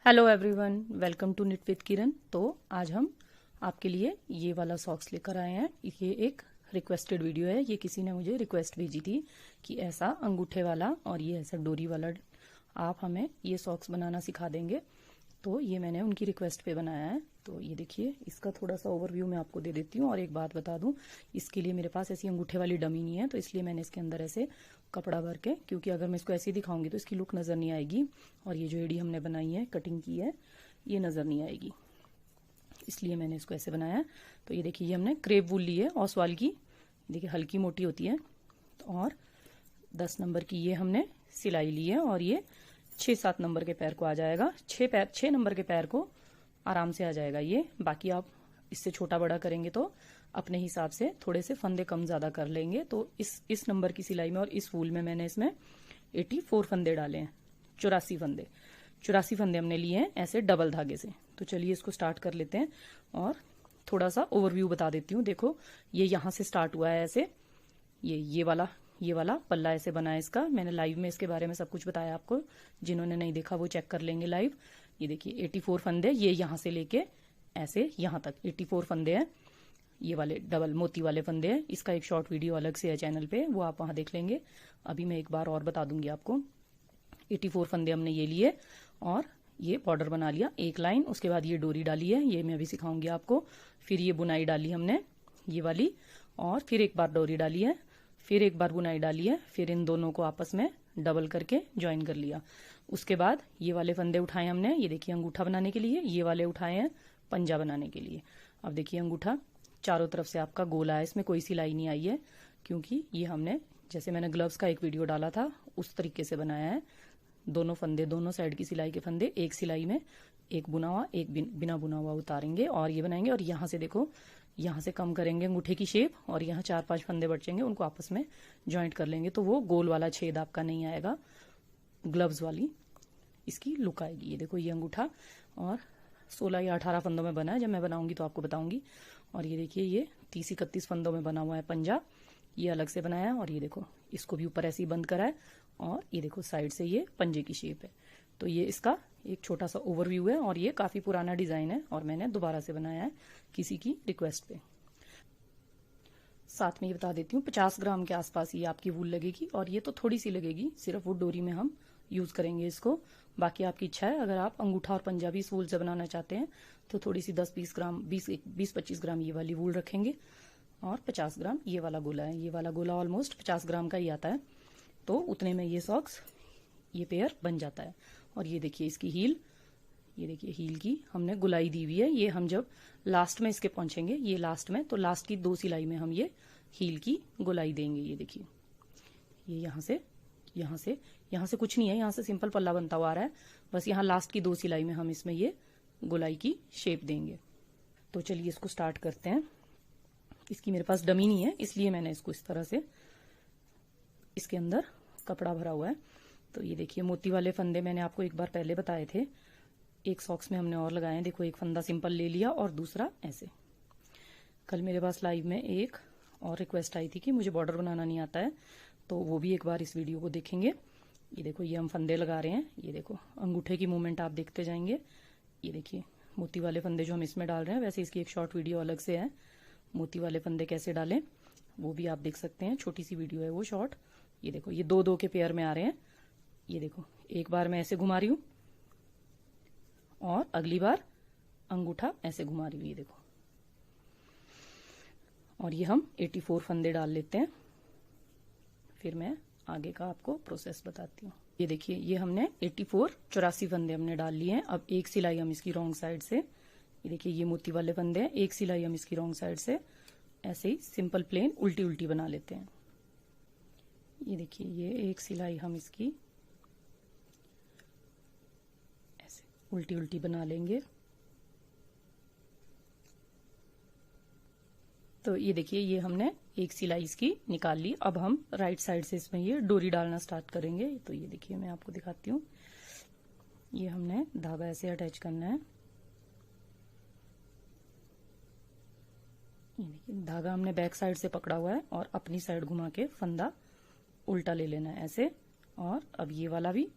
Hello everyone, welcome to knit with Kiran. तो आज हम आपके लिए ये वाला सॉक्स लेकर आए हैं। ये एक रिक्वेस्टेड वीडियो है। ये किसी ने मुझे रिक्वेस्ट भेजी थी कि ऐसा अंगूठे वाला और ये ऐसा डोरी वाला आप हमें ये सॉक्स बनाना सिखा देंगे। तो ये मैंने उनकी रिक्वेस्ट पे बनाया है। तो ये देखिए, इसका थोड़ा सा ओवरव्यू मैं आपको दे देती हूँ। और एक बात बता दूं, इसके लिए मेरे पास ऐसी अंगूठे वाली डमी नहीं है, तो इसलिए मैंने इसके अंदर ऐसे कपड़ा भर के, क्योंकि अगर मैं इसको ऐसे ही दिखाऊंगी तो इसकी लुक नजर नहीं आएगी। और ये जो एडी हमने बनाई है, कटिंग की है, ये नजर नहीं आएगी, इसलिए मैंने इसको ऐसे बनाया है। तो ये देखिए, ये हमने क्रेप वूल ली है ओसवाल की। देखिए हल्की मोटी होती है। और 10 नंबर की ये हमने सिलाई ली है। और ये 6-7 नंबर के पैर को आ जाएगा। 6 नंबर के पैर को आराम से आ जाएगा ये। बाकी आप इससे छोटा बड़ा करेंगे तो अपने हिसाब से थोड़े से फंदे कम ज्यादा कर लेंगे। तो इस नंबर की सिलाई में और इस वूल में मैंने इसमें 84 फंदे डाले हैं। 84 फंदे हमने लिए हैं ऐसे डबल धागे से। तो चलिए इसको स्टार्ट कर लेते हैं और थोड़ा सा ओवरव्यू बता देती हूँ। देखो, ये यहाँ से स्टार्ट हुआ है ऐसे। ये वाला पल्ला ऐसे बना है इसका। मैंने लाइव में इसके बारे में सब कुछ बताया आपको। जिन्होंने नहीं देखा वो चेक कर लेंगे लाइव। ये देखिए 84 फंदे, ये यहाँ से लेके ऐसे यहाँ तक 84 फंदे हैं। ये वाले डबल मोती वाले फंदे हैं। इसका एक शॉर्ट वीडियो अलग से है चैनल पे, वो आप वहां देख लेंगे। अभी मैं एक बार और बता दूंगी आपको। 84 फंदे हमने ये लिए और ये बॉर्डर बना लिया एक लाइन। उसके बाद ये डोरी डाली है, ये मैं अभी सिखाऊंगी आपको। फिर ये बुनाई डाली हमने ये वाली, और फिर एक बार डोरी डाली है, फिर एक बार बुनाई डाली है, फिर इन दोनों को आपस में डबल करके ज्वाइन कर लिया। उसके बाद ये वाले फंदे उठाए हमने, ये देखिए अंगूठा बनाने के लिए। ये वाले उठाए हैं पंजा बनाने के लिए। अब देखिए अंगूठा चारों तरफ से आपका गोला है, इसमें कोई सिलाई नहीं आई है, क्योंकि ये हमने, जैसे मैंने ग्लव्स का एक वीडियो डाला था उस तरीके से बनाया है। दोनों फंदे, दोनों साइड की सिलाई के फंदे एक सिलाई में, एक बुना हुआ एक बिना बुना हुआ उतारेंगे और ये बनाएंगे। और यहाँ से देखो, यहाँ से कम करेंगे अंगूठे की शेप, और यहाँ 4-5 फंदे बचेंगे, उनको आपस में ज्वाइंट कर लेंगे। तो वो गोल वाला छेद आपका नहीं आएगा, ग्लव्स वाली इसकी लुक आएगी। ये देखो, ये अंगूठा और 16 या 18 फंदों में बना है। जब मैं बनाऊंगी तो आपको बताऊंगी। और ये देखिए, ये 30-31 फंदों में बना हुआ है पंजा, ये अलग से बनाया है। और ये देखो, इसको भी ऊपर ऐसे ही बंद करा है। और ये देखो साइड से ये पंजे की शेप है। तो ये इसका एक छोटा सा ओवरव्यू है। और ये काफी पुराना डिजाइन है और मैंने दोबारा से बनाया है किसी की रिक्वेस्ट पे। साथ में ये बता देती हूँ, 50 ग्राम के आसपास ये आपकी वूल लगेगी। और ये तो थोड़ी सी लगेगी, सिर्फ वो डोरी में हम यूज करेंगे इसको। बाकी आपकी इच्छा है, अगर आप अंगूठा और पंजाबी इस वूल से बनाना चाहते हैं तो थोड़ी सी 10-20 ग्राम, 20-25 ग्राम ये वाली वूल रखेंगे। और 50 ग्राम ये वाला गोला है। ये वाला गोला ऑलमोस्ट 50 ग्राम का ही आता है। तो उतने में ये सॉक्स, ये पेयर बन जाता है। और ये देखिए इसकी हील, ये देखिए हील की हमने गुलाई दी हुई है। ये हम जब लास्ट में इसके पहुंचेंगे, ये लास्ट में, तो लास्ट की 2 सिलाई में हम ये हील की गुलाई देंगे। ये देखिए, ये यहाँ से कुछ नहीं है, यहाँ से सिंपल पल्ला बनता हुआ आ रहा है। बस यहाँ लास्ट की 2 सिलाई में हम इसमें ये गुलाई की शेप देंगे। तो चलिए इसको स्टार्ट करते हैं। इसकी मेरे पास डमी नहीं है, इसलिए मैंने इसको इस तरह से इसके अंदर कपड़ा भरा हुआ है। तो ये देखिए, मोती वाले फंदे मैंने आपको एक बार पहले बताए थे। एक सॉक्स में हमने और लगाए हैं। देखो, एक फंदा सिंपल ले लिया और दूसरा ऐसे। कल मेरे पास लाइव में एक और रिक्वेस्ट आई थी कि मुझे बॉर्डर बनाना नहीं आता है, तो वो भी एक बार इस वीडियो को देखेंगे। ये देखो, ये हम फंदे लगा रहे हैं। ये देखो अंगूठे की मूवमेंट आप देखते जाएंगे। ये देखिए मोती वाले फंदे जो हम इसमें डाल रहे हैं, वैसे इसकी एक शॉर्ट वीडियो अलग से है, मोती वाले फंदे कैसे डालें, वो भी आप देख सकते हैं। छोटी सी वीडियो है वो शॉर्ट। ये देखो, ये 2-2 के पेयर में आ रहे हैं। ये देखो, एक बार मैं ऐसे घुमा रही हूँ और अगली बार अंगूठा ऐसे घुमा रही हूँ। ये देखो, और ये हम 84 फंदे डाल लेते हैं। फिर मैं आगे का आपको प्रोसेस बताती हूँ। ये देखिए, ये हमने 84 फंदे हमने डाल लिए हैं। अब एक सिलाई हम इसकी रॉन्ग साइड से, ये देखिए ये मोती वाले फंदे हैं, एक सिलाई हम इसकी रॉन्ग साइड से ऐसे ही सिंपल प्लेन उल्टी उल्टी बना लेते हैं। ये देखिए, ये एक सिलाई हम इसकी ऐसे उल्टी उल्टी बना लेंगे। तो ये देखिए, ये हमने एक सिलाई इसकी निकाल ली। अब हम राइट साइड से इसमें ये डोरी डालना स्टार्ट करेंगे। तो ये देखिए, मैं आपको दिखाती हूँ। ये हमने धागा ऐसे अटैच करना है। ये देखिए, धागा हमने बैक साइड से पकड़ा हुआ है और अपनी साइड घुमा के फंदा उल्टा ले लेना है ऐसे। और अब ये वाला भी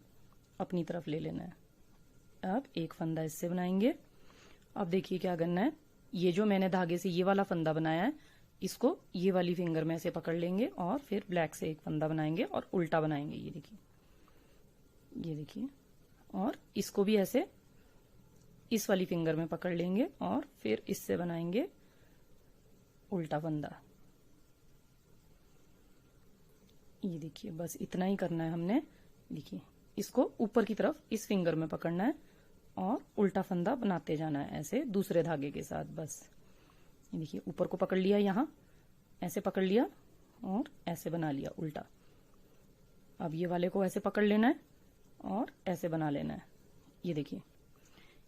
अपनी तरफ ले लेना है अब एक फंदा इससे बनाएंगे। अब देखिए क्या करना है, ये जो मैंने धागे से ये वाला फंदा बनाया है, इसको ये वाली फिंगर में ऐसे पकड़ लेंगे और फिर ब्लैक से एक फंदा बनाएंगे और उल्टा बनाएंगे। ये देखिए, ये देखिए, और इसको भी ऐसे इस वाली फिंगर में पकड़ लेंगे और फिर इससे बनाएंगे उल्टा फंदा। ये देखिए, बस इतना ही करना है हमने। देखिए, इसको ऊपर की तरफ इस फिंगर में पकड़ना है और उल्टा फंदा बनाते जाना है ऐसे दूसरे धागे के साथ। बस ये देखिए, ऊपर को पकड़ लिया, यहां ऐसे पकड़ लिया और ऐसे बना लिया उल्टा। अब ये वाले को ऐसे पकड़ लेना है और ऐसे बना लेना है। ये देखिए,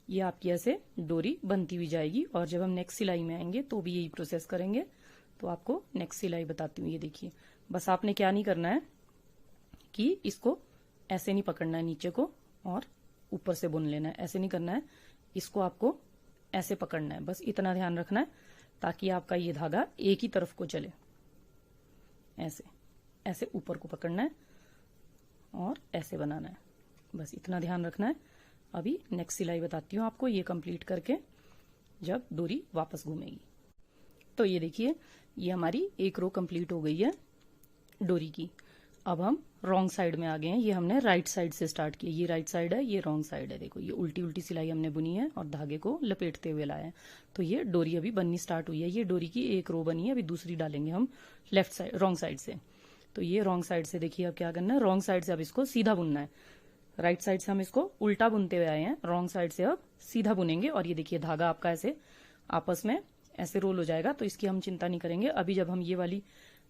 ये आपकी ऐसे डोरी बनती हुई जाएगी और जब हम नेक्स्ट सिलाई में आएंगे तो भी यही प्रोसेस करेंगे। तो आपको नेक्स्ट सिलाई बताती हूँ। ये देखिए, बस आपने क्या नहीं करना है कि इसको ऐसे नहीं पकड़ना है नीचे को और ऊपर से बुन लेना है, ऐसे नहीं करना है। इसको आपको ऐसे पकड़ना है, बस इतना ध्यान रखना है ताकि आपका ये धागा एक ही तरफ को चले। ऐसे ऐसे ऊपर को पकड़ना है और ऐसे बनाना है, बस इतना ध्यान रखना है। अभी नेक्स्ट सिलाई बताती हूँ आपको, ये कंप्लीट करके जब डोरी वापस घूमेगी। तो ये देखिए, ये हमारी एक रो कंप्लीट हो गई है डोरी की। अब हम रॉन्ग साइड में आ गए हैं। ये हमने राइट साइड से स्टार्ट किया, ये राइट साइड है, ये रॉन्ग साइड है। देखो, ये उल्टी उल्टी सिलाई हमने बुनी है और धागे को लपेटते हुए लाया है। तो ये डोरी अभी बननी स्टार्ट हुई है। ये डोरी की एक रो बनी है, अभी दूसरी डालेंगे हम लेफ्ट साइड, रॉन्ग साइड से। तो ये रॉन्ग साइड से देखिए, अब क्या करना है, रॉन्ग साइड से अब इसको सीधा बुनना है। राइट साइड से हम इसको उल्टा बुनते हुए आए हैं, रॉन्ग साइड से अब सीधा बुनेंगे। और ये देखिए, धागा आपका ऐसे आपस में ऐसे रोल हो जाएगा, तो इसकी हम चिंता नहीं करेंगे। अभी जब हम ये वाली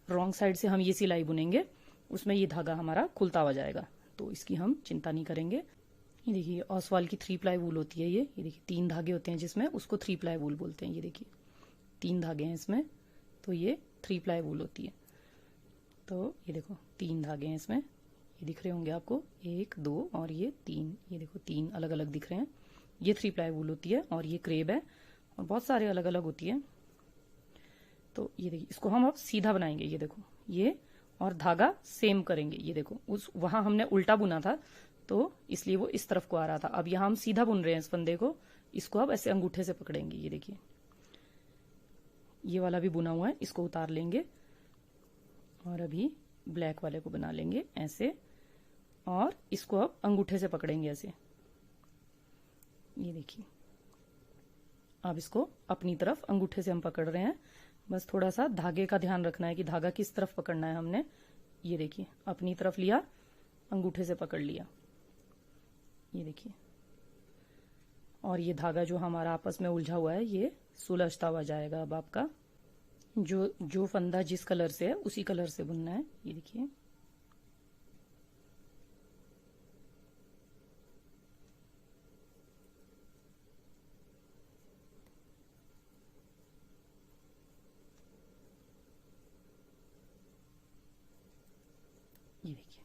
रॉन्ग साइड से हम ये सिलाई बुनेंगे, उसमें ये धागा हमारा खुलता हुआ जाएगा, तो इसकी हम चिंता नहीं करेंगे। ये देखिए, ऑसवाल की 3 प्लाई वूल होती है ये देखिए 3 धागे होते हैं जिसमें, उसको 3 प्लाई वूल बोलते हैं। ये देखिए 3 धागे हैं इसमें, तो ये 3 प्लाई वूल होती है। तो ये देखो 3 धागे हैं इसमें, ये दिख रहे होंगे आपको, 1 2 और ये 3। ये देखो 3 अलग अलग दिख रहे हैं। ये 3 प्लाई वूल होती है और ये क्रेब है और बहुत सारे अलग अलग होती है। तो ये देखिए, इसको हम अब सीधा बनाएंगे। ये देखो, ये और धागा सेम करेंगे। ये देखो, उस वहां हमने उल्टा बुना था तो इसलिए वो इस तरफ को आ रहा था। अब यहां हम सीधा बुन रहे हैं इस फंदे को, इसको अब ऐसे अंगूठे से पकड़ेंगे। ये देखिए, ये वाला भी बुना हुआ है, इसको उतार लेंगे और अभी ब्लैक वाले को बना लेंगे ऐसे, और इसको अब अंगूठे से पकड़ेंगे ऐसे। ये देखिए, अब इसको अपनी तरफ अंगूठे से हम पकड़ रहे हैं। बस थोड़ा सा धागे का ध्यान रखना है कि धागा किस तरफ पकड़ना है हमने। ये देखिए, अपनी तरफ लिया, अंगूठे से पकड़ लिया। ये देखिए, और ये धागा जो हमारा आपस में उलझा हुआ है ये सुलझता हुआ जाएगा। अब आपका जो फंदा जिस कलर से है उसी कलर से बुनना है। ये देखिए, ये देखिए,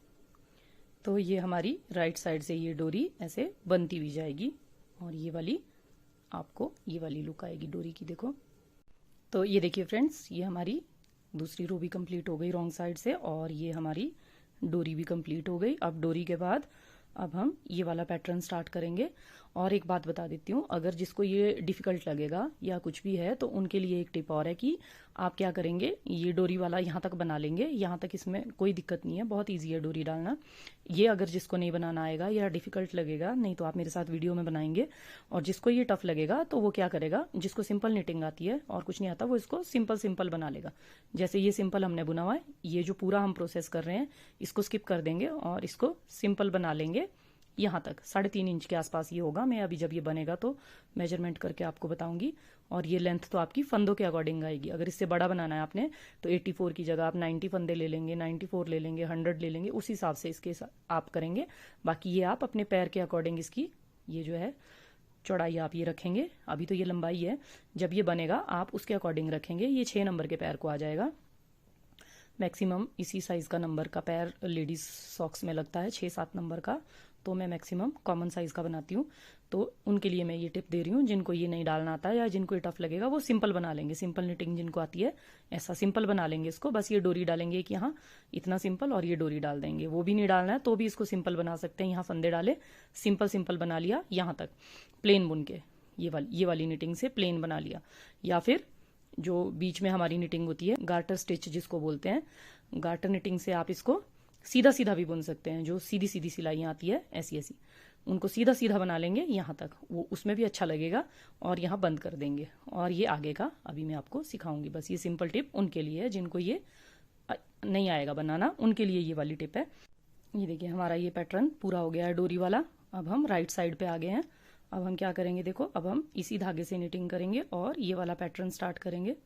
तो ये हमारी राइट साइड से ये डोरी ऐसे बनती हुई जाएगी और ये वाली आपको ये वाली लुक आएगी डोरी की। देखो, तो ये देखिए फ्रेंड्स, ये हमारी दूसरी रो भी कंप्लीट हो गई रॉन्ग साइड से और ये हमारी डोरी भी कंप्लीट हो गई। अब डोरी के बाद अब हम ये वाला पैटर्न स्टार्ट करेंगे। और एक बात बता देती हूँ, अगर जिसको ये डिफिकल्ट लगेगा या कुछ भी है तो उनके लिए एक टिप और है कि आप क्या करेंगे, ये डोरी वाला यहाँ तक बना लेंगे। यहाँ तक इसमें कोई दिक्कत नहीं है, बहुत ईजी है डोरी डालना। ये अगर जिसको नहीं बनाना आएगा या डिफिकल्ट लगेगा, नहीं तो आप मेरे साथ वीडियो में बनाएंगे। और जिसको ये टफ लगेगा तो वो क्या करेगा, जिसको सिंपल निटिंग आती है और कुछ नहीं आता, वो इसको सिंपल सिंपल बना लेगा। जैसे ये सिंपल हमने बुना हुआ है, ये जो पूरा हम प्रोसेस कर रहे हैं इसको स्किप कर देंगे और इसको सिंपल बना लेंगे। यहाँ तक 3.5 इंच के आसपास ये होगा। मैं अभी जब ये बनेगा तो मेजरमेंट करके आपको बताऊंगी। और ये लेंथ तो आपकी फंदों के अकॉर्डिंग आएगी। अगर इससे बड़ा बनाना है आपने तो 84 की जगह आप 90 फंदे ले लेंगे, 94 ले लेंगे, 100 ले लेंगे, उस हिसाब से इसके आप करेंगे। बाकी ये आप अपने पैर के अकॉर्डिंग इसकी ये जो है चौड़ाई आप ये रखेंगे। अभी तो ये लंबाई है, जब ये बनेगा आप उसके अकॉर्डिंग रखेंगे। ये 6 नंबर के पैर को आ जाएगा। मैक्सिमम इसी साइज का नंबर का पैर लेडीज सॉक्स में लगता है, 6-7 नंबर का। तो मैं मैक्सिमम कॉमन साइज का बनाती हूँ। तो उनके लिए मैं ये टिप दे रही हूँ। जिनको ये नहीं डालना आता है या जिनको ये टफ लगेगा वो सिंपल बना लेंगे, सिंपल निटिंग जिनको आती है ऐसा सिंपल बना लेंगे इसको। बस ये डोरी डालेंगे कि हाँ इतना सिंपल, और ये डोरी डाल देंगे। वो भी नहीं डालना है तो भी इसको सिंपल बना सकते हैं। यहाँ फंदे डाले, सिंपल सिंपल बना लिया, यहाँ तक प्लेन बुन के ये वाली निटिंग से प्लेन बना लिया। या फिर जो बीच में हमारी निटिंग होती है गार्टर स्टिच जिसको बोलते हैं, गार्टर निटिंग से आप इसको सीधा सीधा भी बुन सकते हैं। जो सीधी सीधी सिलाइयाँ आती है ऐसी ऐसी, उनको सीधा सीधा बना लेंगे यहाँ तक, वो उसमें भी अच्छा लगेगा। और यहाँ बंद कर देंगे। और ये आगे का अभी मैं आपको सिखाऊंगी। बस ये सिंपल टिप उनके लिए है जिनको ये नहीं आएगा बनाना, उनके लिए ये वाली टिप है। ये देखिए हमारा ये पैटर्न पूरा हो गया है डोरी वाला। अब हम राइट साइड पे आ गए हैं। अब हम क्या करेंगे, देखो अब हम इसी धागे से निटिंग करेंगे और ये वाला पैटर्न स्टार्ट करेंगे।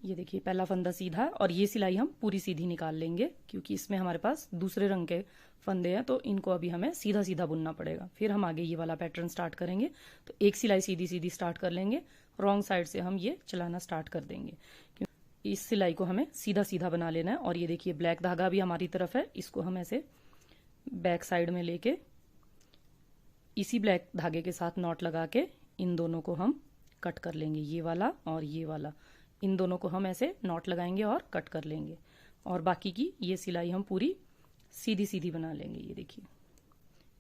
ये देखिए पहला फंदा सीधा है और ये सिलाई हम पूरी सीधी निकाल लेंगे क्योंकि इसमें हमारे पास दूसरे रंग के फंदे हैं, तो इनको अभी हमें सीधा सीधा बुनना पड़ेगा। फिर हम आगे ये वाला पैटर्न स्टार्ट करेंगे। तो एक सिलाई सीधी सीधी स्टार्ट कर लेंगे, रॉन्ग साइड से हम ये चलाना स्टार्ट कर देंगे। इस सिलाई को हमें सीधा सीधा बना लेना है। और ये देखिए ब्लैक धागा भी हमारी तरफ है, इसको हम ऐसे बैक साइड में लेके इसी ब्लैक धागे के साथ नॉट लगा के इन दोनों को हम कट कर लेंगे। ये वाला और ये वाला, इन दोनों को हम ऐसे नॉट लगाएंगे और कट कर लेंगे। और बाकी की ये सिलाई हम पूरी सीधी सीधी बना लेंगे। ये देखिए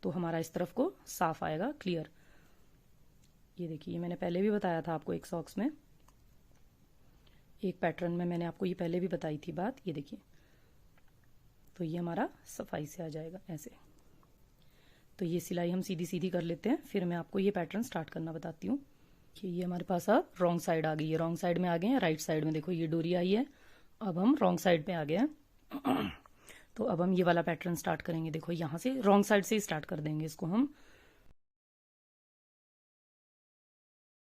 तो हमारा इस तरफ को साफ आएगा, क्लियर। ये देखिए ये मैंने पहले भी बताया था आपको एक सॉक्स में, एक पैटर्न में मैंने आपको ये पहले भी बताई थी बात। ये देखिए तो ये हमारा सफाई से आ जाएगा ऐसे। तो ये सिलाई हम सीधी सीधी कर लेते हैं, फिर मैं आपको ये पैटर्न स्टार्ट करना बताती हूँ। कि ये हमारे पास अब रॉन्ग साइड आ गई है, रॉन्ग साइड में आ गए हैं। राइट साइड में देखो ये डोरी आई है, अब हम रॉन्ग साइड पे आ गए हैं। तो अब हम ये वाला पैटर्न स्टार्ट करेंगे। देखो यहाँ से रॉन्ग साइड से ही स्टार्ट कर देंगे इसको हम।